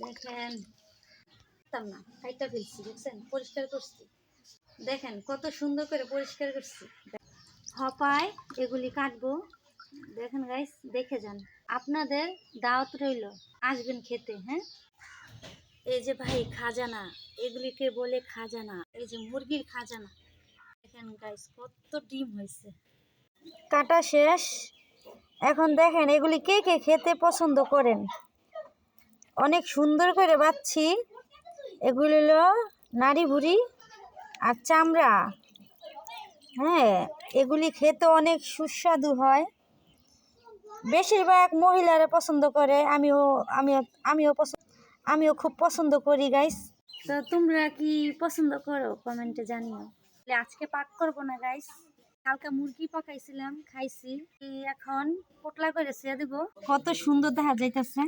দেখেন না কাইটা ফেলছি, দেখছেন পরিষ্কার করছি, দেখেন কত সুন্দর করে পরিষ্কার করছি। হপায় এগুলি কাটবো, দেখেন গাইস, দেখে যান। আপনাদের দাওয়াত রইল, আসবেন খেতে। হ্যাঁ, এই যে ভাই খাজানা, এগুলিকে বলে খাজানা, এই যে মুরগির খাজানা। দেখেন গাইস কত ডিম হয়েছে। কাটা শেষ, এখন দেখেন এগুলি কে কে খেতে পছন্দ করেন। অনেক সুন্দর করে বাচ্ছি। এগুলি হলো নাড়ি ভুড়ি আর চামড়া। হ্যাঁ, এগুলি খেতে অনেক সুস্বাদু হয়, বেশিরভাগ মহিলারা পছন্দ করে। আমিও খুব পছন্দ করি গাইস। তো তোমরা কি পছন্দ করো কমেন্টে জানিও। আজকে পাক করবো না গাইস, কালকে মুরগি পাকাইছিলাম, খাইছি। এখন পোটলা করে ছেড়ে দেবো, কত সুন্দর দেখা যাইতেছে।